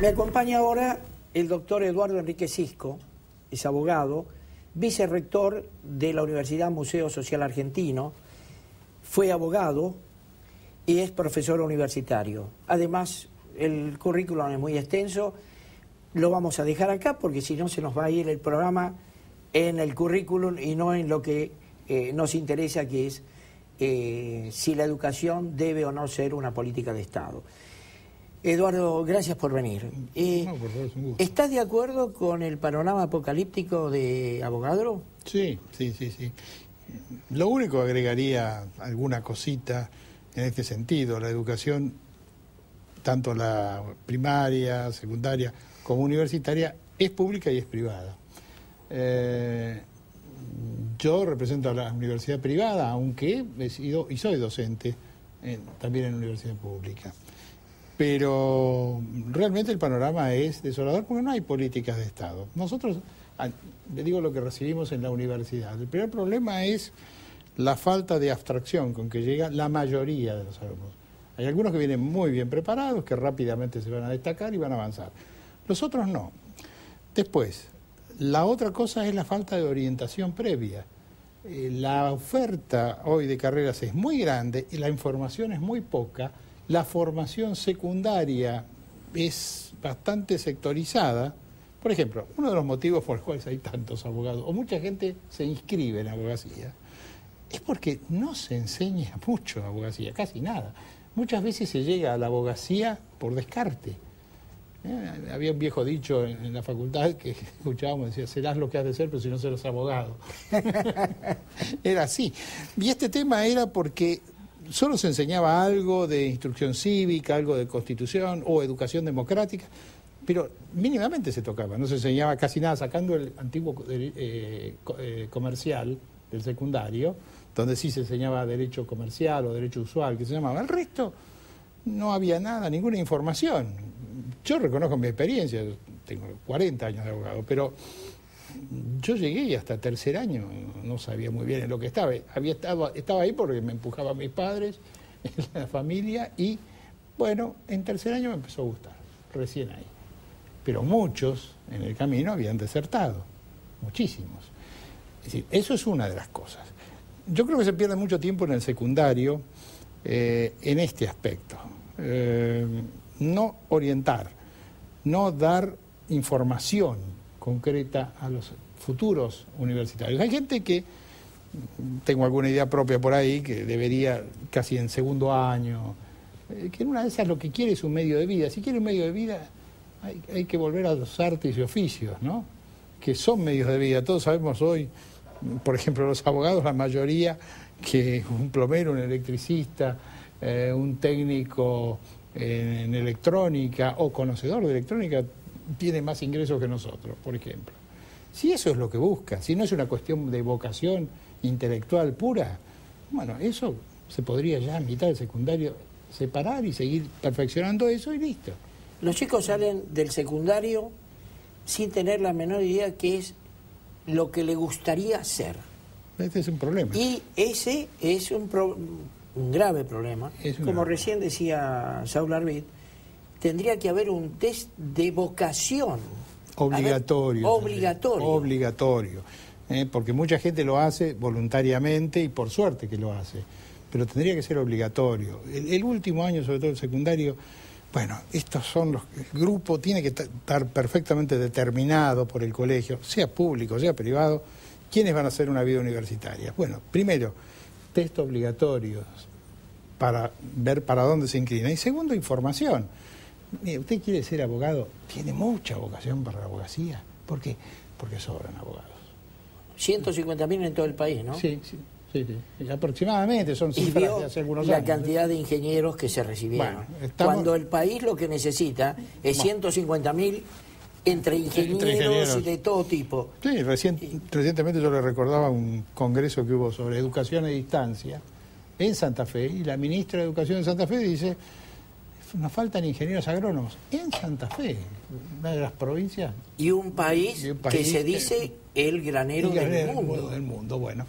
Me acompaña ahora el doctor Eduardo Enrique Cisco, es abogado, vicerrector de la Universidad Museo Social Argentino, fue abogado y es profesor universitario. Además, el currículum es muy extenso, lo vamos a dejar acá porque si no se nos va a ir el programa en el currículum y no en lo que nos interesa, que es si la educación debe o no ser una política de Estado. Eduardo, gracias por venir. No, por favor, es un gusto. ¿Estás de acuerdo con el panorama apocalíptico de Avogadro? Sí. Lo único, agregaría alguna cosita en este sentido. La educación, tanto la primaria, secundaria como universitaria, es pública y es privada. Yo represento a la universidad privada, aunque he sido y soy docente también en la universidad pública. Pero realmente el panorama es desolador porque no hay políticas de Estado. Nosotros, le digo lo que recibimos en la universidad. El primer problema es la falta de abstracción con que llega la mayoría de los alumnos. Hay algunos que vienen muy bien preparados, que rápidamente se van a destacar y van a avanzar. Los otros no. Después, la otra cosa es la falta de orientación previa. La oferta hoy de carreras es muy grande y la información es muy poca. La formación secundaria es bastante sectorizada. Por ejemplo, uno de los motivos por los cuales hay tantos abogados, o mucha gente se inscribe en abogacía, es porque no se enseña mucho abogacía, casi nada. Muchas veces se llega a la abogacía por descarte. Había un viejo dicho en la facultad que escuchábamos, decía, serás lo que has de ser, pero si no serás abogado. Era así. Y este tema era porque solo se enseñaba algo de instrucción cívica, algo de constitución o educación democrática, pero mínimamente se tocaba, no se enseñaba casi nada, sacando el antiguo comercial del secundario, donde sí se enseñaba derecho comercial o derecho usual, que se llamaba. El resto no había nada, ninguna información. Yo reconozco mi experiencia, tengo 40 años de abogado, pero yo llegué y hasta tercer año no sabía muy bien en lo que estaba. Estaba ahí porque me empujaban mis padres, la familia, y bueno, en tercer año me empezó a gustar, recién ahí. Pero muchos en el camino habían desertado, muchísimos. Es decir, eso es una de las cosas. Yo creo que se pierde mucho tiempo en el secundario en este aspecto. No orientar, no dar información concreta a los futuros universitarios. Hay gente que, tengo alguna idea propia por ahí, que debería casi en segundo año, que en una de esas lo que quiere es un medio de vida. Si quiere un medio de vida, hay que volver a los artes y oficios, ¿no? Que son medios de vida. Todos sabemos hoy, por ejemplo, los abogados, la mayoría, que un plomero, un electricista, un técnico en electrónica o conocedor de electrónica tiene más ingresos que nosotros, por ejemplo. Si eso es lo que busca, si no es una cuestión de vocación intelectual pura, bueno, eso se podría ya a mitad del secundario separar y seguir perfeccionando eso y listo. Los chicos salen del secundario sin tener la menor idea qué es lo que le gustaría hacer. Este es un problema. Y ese es un grave problema. Como recién decía Saúl Arvid, tendría que haber un test de vocación. Obligatorio. Obligatorio. Porque mucha gente lo hace voluntariamente y por suerte que lo hace. Pero tendría que ser obligatorio. El último año, sobre todo el secundario, bueno, estos son el grupo tiene que estar perfectamente determinado por el colegio, sea público, sea privado, quiénes van a hacer una vida universitaria. Bueno, primero, test obligatorios para ver para dónde se inclina. Y segundo, información. Mire, usted quiere ser abogado, tiene mucha vocación para la abogacía. ¿Por qué? Porque sobran abogados. 150.000 en todo el país, ¿no? Sí. Aproximadamente son cifras de hace algunos años. La cantidad de ingenieros que se recibieron. Bueno, cuando el país lo que necesita es 150.000 entre ingenieros y de todo tipo. Sí, recientemente yo le recordaba un congreso que hubo sobre educación a distancia en Santa Fe, y la ministra de Educación de Santa Fe dice, nos faltan ingenieros agrónomos en Santa Fe, una de las provincias. Y un país que se dice el granero del mundo. Bueno,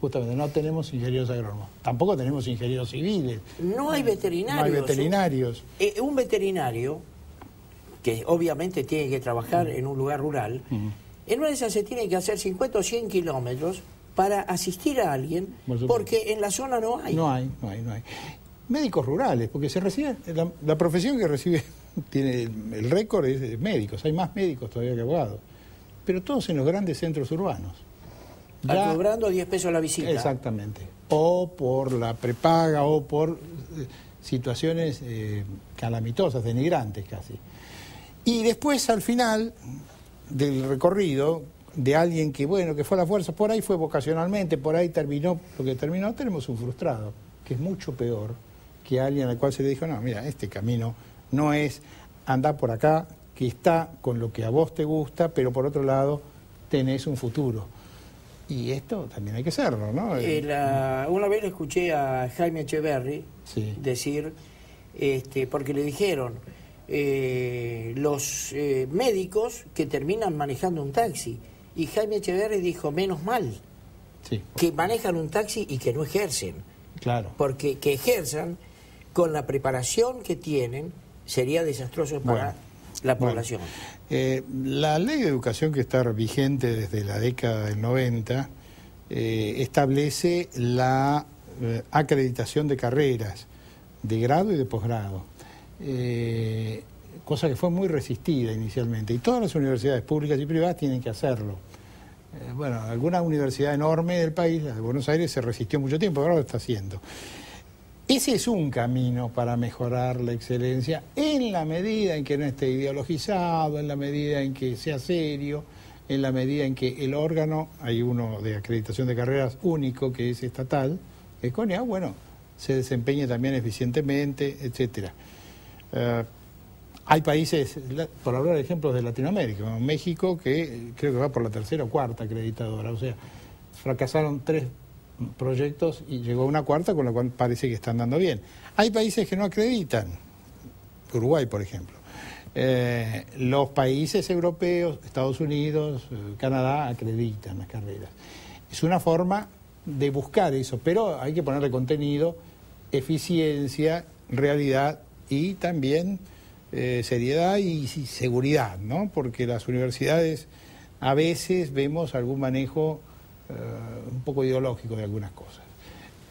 justamente no tenemos ingenieros agrónomos, tampoco tenemos ingenieros civiles. No hay veterinarios. No hay veterinarios. Un veterinario que obviamente tiene que trabajar en un lugar rural, en una de esas se tiene que hacer 50 o 100 kilómetros para asistir a alguien, porque en la zona no hay. No hay. Médicos rurales, porque se recibe, la profesión que recibe, tiene el récord es de médicos, hay más médicos todavía que abogados, pero todos en los grandes centros urbanos. Ya, cobrando 10 pesos la visita. Exactamente. O por la prepaga, o por situaciones calamitosas, denigrantes casi. Y después, al final del recorrido, de alguien que, bueno, que fue a la fuerza, por ahí fue vocacionalmente, por ahí terminó lo que terminó, tenemos un frustrado, que es mucho peor que alguien al cual se le dijo, no, mira, este camino no es andar por acá, que está con lo que a vos te gusta, pero por otro lado tenés un futuro. Y esto también hay que hacerlo, ¿no? Una vez le escuché a Jaime Echeverry decir, porque le dijeron, los médicos que terminan manejando un taxi, y Jaime Echeverry dijo, menos mal, que manejan un taxi y que no ejercen. Claro. Porque que ejerzan, con la preparación que tienen, sería desastroso para la población. La ley de educación que está vigente desde la década del 90 establece la acreditación de carreras de grado y de posgrado, cosa que fue muy resistida inicialmente, y todas las universidades públicas y privadas tienen que hacerlo. Bueno, alguna universidad enorme del país, la de Buenos Aires, se resistió mucho tiempo, ahora lo está haciendo. Ese es un camino para mejorar la excelencia en la medida en que no esté ideologizado, en la medida en que sea serio, en la medida en que el órgano, hay uno de acreditación de carreras único que es estatal, que es CONEA, bueno, se desempeñe también eficientemente, etcétera. Hay países, por hablar de ejemplos de Latinoamérica, como México, que creo que va por la tercera o cuarta acreditadora, o sea, fracasaron 3 proyectos y llegó una cuarta, con la cual parece que están dando bien. Hay países que no acreditan, Uruguay, por ejemplo. Los países europeos, Estados Unidos, Canadá, acreditan las carreras. Es una forma de buscar eso, pero hay que ponerle contenido, eficiencia, realidad y también seriedad y seguridad, ¿no? Porque las universidades a veces vemos algún manejo un poco ideológico de algunas cosas.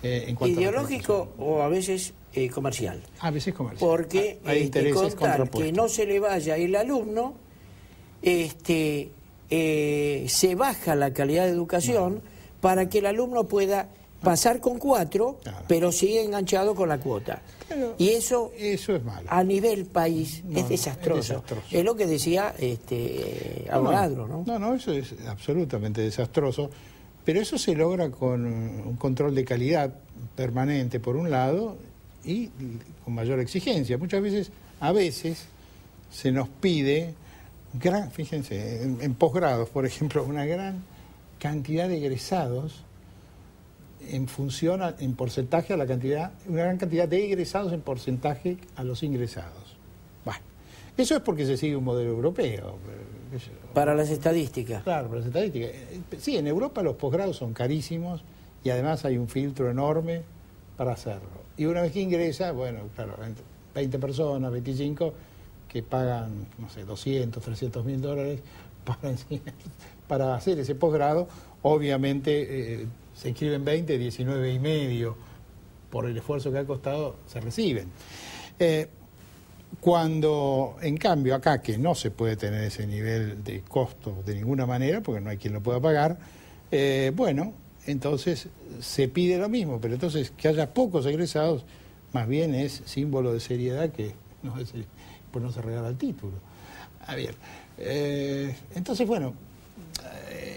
Ideológico o a veces comercial. A veces comercial. Porque hay intereses que no se le vaya el alumno, se baja la calidad de educación para que el alumno pueda pasar con 4, pero sigue enganchado con la cuota. Pero y eso es malo. A nivel país es desastroso. Es lo que decía Avogadro, ¿no? No, eso es absolutamente desastroso. Pero eso se logra con un control de calidad permanente, por un lado, y con mayor exigencia. Muchas veces, a veces, se nos pide, fíjense, en posgrados, por ejemplo, una gran cantidad de egresados en función, en porcentaje a la cantidad, una gran cantidad de egresados en porcentaje a los ingresados. Bueno, eso es porque se sigue un modelo europeo. Para las estadísticas. Claro, para las estadísticas. Sí, en Europa los posgrados son carísimos y además hay un filtro enorme para hacerlo. Y una vez que ingresa, bueno, claro, 20 personas, 25, que pagan, no sé, 200, 300 mil dólares para hacer ese posgrado, obviamente se inscriben 20, 19 y medio, por el esfuerzo que ha costado, se reciben. Cuando, en cambio, acá que no se puede tener ese nivel de costo de ninguna manera, porque no hay quien lo pueda pagar, bueno, entonces se pide lo mismo, pero entonces que haya pocos egresados, más bien es símbolo de seriedad que no se regala el título. A ver, entonces, bueno,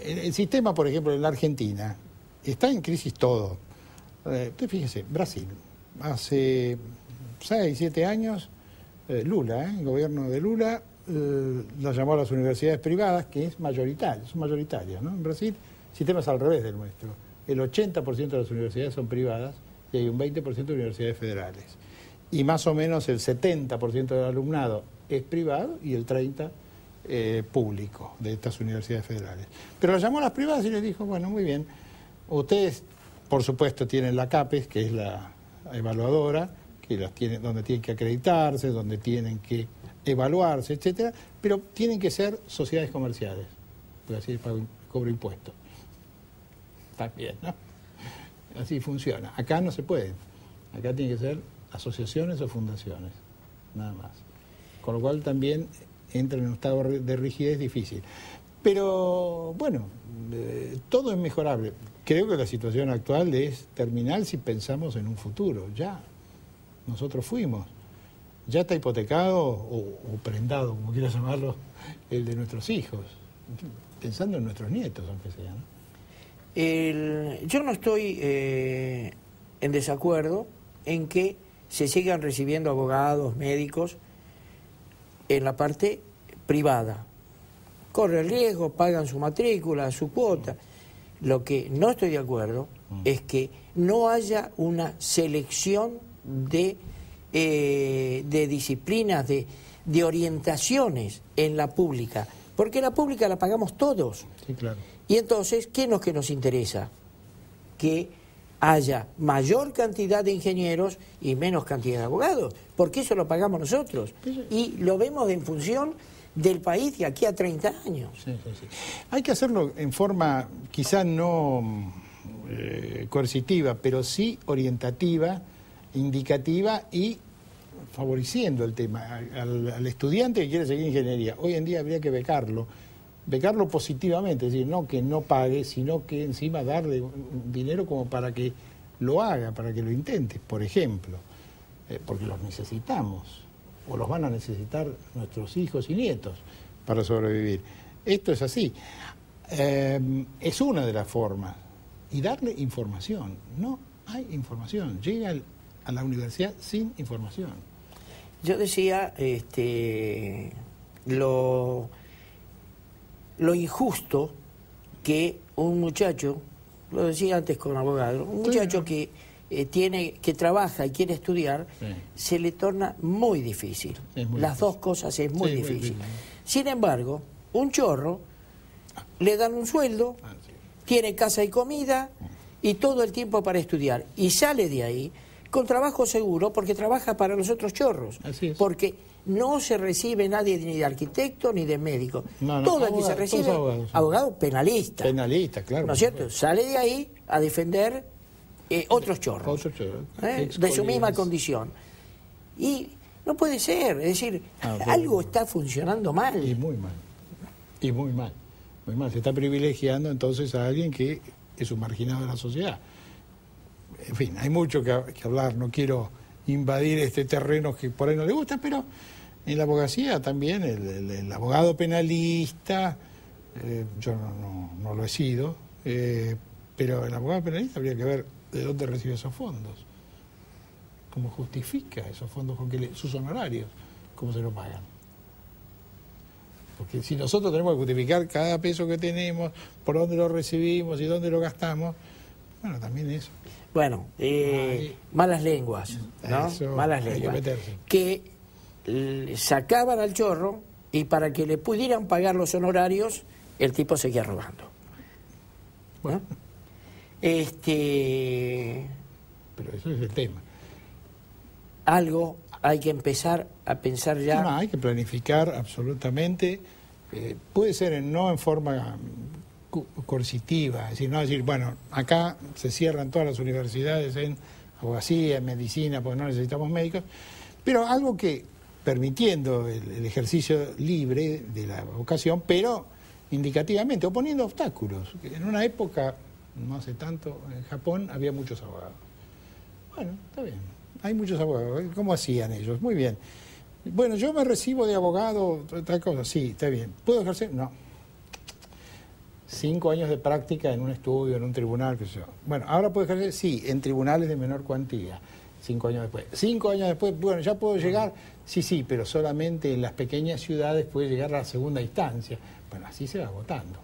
el sistema, por ejemplo, en la Argentina, está en crisis todo. Usted fíjese, Brasil, hace 6, 7 años, Lula, el gobierno de Lula, lo llamó a las universidades privadas, que es mayoritario, son mayoritarias, ¿no? En Brasil el sistema es al revés del nuestro. El 80% de las universidades son privadas y hay un 20% de universidades federales. Y más o menos el 70% del alumnado es privado y el 30% público de estas universidades federales. Pero lo llamó a las privadas y les dijo, bueno, muy bien, ustedes, por supuesto, tienen la CAPES, que es la evaluadora, que las tiene, donde tienen que acreditarse, donde tienen que evaluarse, etcétera, pero tienen que ser sociedades comerciales, porque así cobro impuestos. También, ¿no? Así funciona. Acá no se puede. Acá tiene que ser asociaciones o fundaciones, nada más. Con lo cual también entra en un estado de rigidez difícil. Pero, bueno, todo es mejorable. Creo que la situación actual es terminal si pensamos en un futuro. Ya, nosotros fuimos. Ya está hipotecado o prendado, como quieras llamarlo, el de nuestros hijos. Pensando en nuestros nietos, aunque sea, ¿no? Yo no estoy en desacuerdo en que se sigan recibiendo abogados, médicos, en la parte privada. Corre el riesgo, pagan su matrícula, su cuota. Lo que no estoy de acuerdo es que no haya una selección de disciplinas, de orientaciones en la pública, porque la pública la pagamos todos. Sí, claro. Y entonces, ¿qué es lo que nos interesa? Que haya mayor cantidad de ingenieros y menos cantidad de abogados, porque eso lo pagamos nosotros. Y lo vemos en función del país de aquí a 30 años. Sí, sí, sí. Hay que hacerlo en forma quizá no coercitiva, pero sí orientativa, indicativa y favoreciendo el tema. Al estudiante que quiere seguir ingeniería, hoy en día habría que becarlo positivamente, es decir, no que no pague, sino que encima darle dinero como para que lo haga, para que lo intente, por ejemplo, porque los necesitamos, o los van a necesitar nuestros hijos y nietos para sobrevivir. Esto es así. Es una de las formas. Y darle información. No hay información. Llega a la universidad sin información. Yo decía lo injusto que un muchacho, lo decía antes con abogado, un muchacho que trabaja y quiere estudiar, se le torna muy difícil. Las dos cosas es muy difícil. Sin embargo, un chorro le dan un sueldo, tiene casa y comida y todo el tiempo para estudiar. Y sale de ahí con trabajo seguro porque trabaja para los otros chorros. Así es. Porque no se recibe nadie ni de arquitecto ni de médico. Todo el que se recibe, abogado penalista. Penalista, claro. ¿No es cierto? Sale de ahí a defender otros chorros. De su misma condición. Y no puede ser. Es decir, algo está funcionando mal. Y muy mal. Y muy mal. Muy mal. Se está privilegiando entonces a alguien que es un marginado de la sociedad. En fin, hay mucho que hablar. No quiero invadir este terreno que por ahí no le gusta, pero en la abogacía también el abogado penalista, yo no lo he sido, pero el abogado penalista habría que ver de dónde recibe esos fondos, cómo justifica esos fondos, con sus honorarios, cómo se lo pagan. Porque si nosotros tenemos que justificar cada peso que tenemos, por dónde lo recibimos y dónde lo gastamos, bueno, también eso. Bueno, malas lenguas, ¿no? Eso, malas lenguas. Que sacaban al chorro y para que le pudieran pagar los honorarios, el tipo seguía robando. Bueno. ¿No? Pero eso es el tema. Algo hay que empezar a pensar ya. No, hay que planificar absolutamente. Puede ser no en forma coercitiva, es decir, no decir, bueno, acá se cierran todas las universidades en abogacía, en medicina, porque no necesitamos médicos, pero algo que permitiendo el ejercicio libre de la vocación, pero indicativamente, o poniendo obstáculos. En una época, no hace tanto, en Japón había muchos abogados. Bueno, está bien, hay muchos abogados. ¿Cómo hacían ellos? Muy bien. Bueno, yo me recibo de abogado, tal cosa, sí, está bien. ¿Puedo ejercer? No. 5 años de práctica en un estudio, en un tribunal, qué sé yo. Bueno, ¿ahora puedo ejercer? Sí, en tribunales de menor cuantía. 5 años después. 5 años después, bueno, ¿ya puedo llegar? Sí, pero solamente en las pequeñas ciudades puede llegar a la segunda instancia. Bueno, así se va agotando.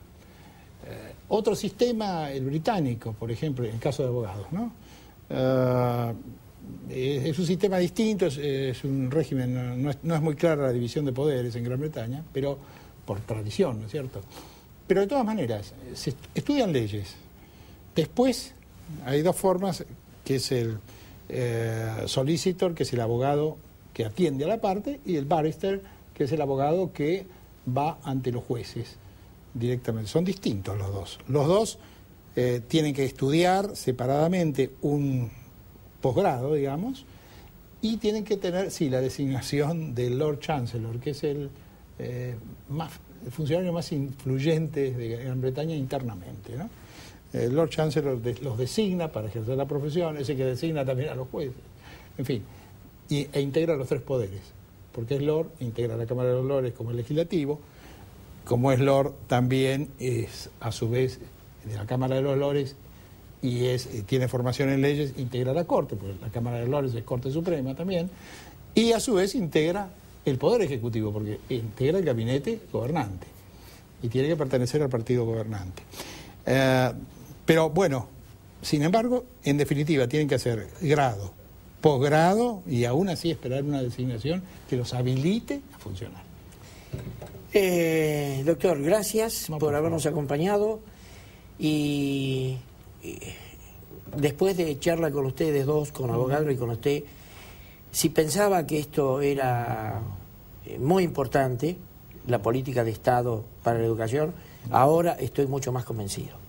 Otro sistema, el británico, por ejemplo, en el caso de abogados, ¿no? Es un sistema distinto, es un régimen, no es muy clara la división de poderes en Gran Bretaña, pero por tradición, ¿no es cierto? Pero de todas maneras, se estudian leyes. Después hay dos formas, que es el solicitor, que es el abogado que atiende a la parte, y el barrister, que que es el abogado que va ante los jueces directamente. Son distintos los dos. Los dos tienen que estudiar separadamente un posgrado, digamos, y tienen que tener, sí, la designación del Lord Chancellor, que es el funcionario más influyente de Gran Bretaña internamente, ¿no? El Lord Chancellor los designa para ejercer la profesión, ese que designa también a los jueces, en fin, e integra los tres poderes, porque es Lord, integra la Cámara de los Lores como el legislativo, como es Lord también es a su vez de la Cámara de los Lores y tiene formación en leyes, integra la Corte, porque la Cámara de los Lores es Corte Suprema también, y a su vez integra el Poder Ejecutivo, porque integra el gabinete gobernante y tiene que pertenecer al partido gobernante. Pero bueno, sin embargo, en definitiva, tienen que hacer grado, posgrado y aún así esperar una designación que los habilite a funcionar. Doctor, gracias por habernos acompañado y después de charla con ustedes dos, con abogado y con usted, si pensaba que esto era muy importante, la política de Estado para la educación, ahora estoy mucho más convencido.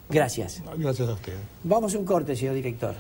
Gracias. Gracias a usted. Vamos a un corte, señor director.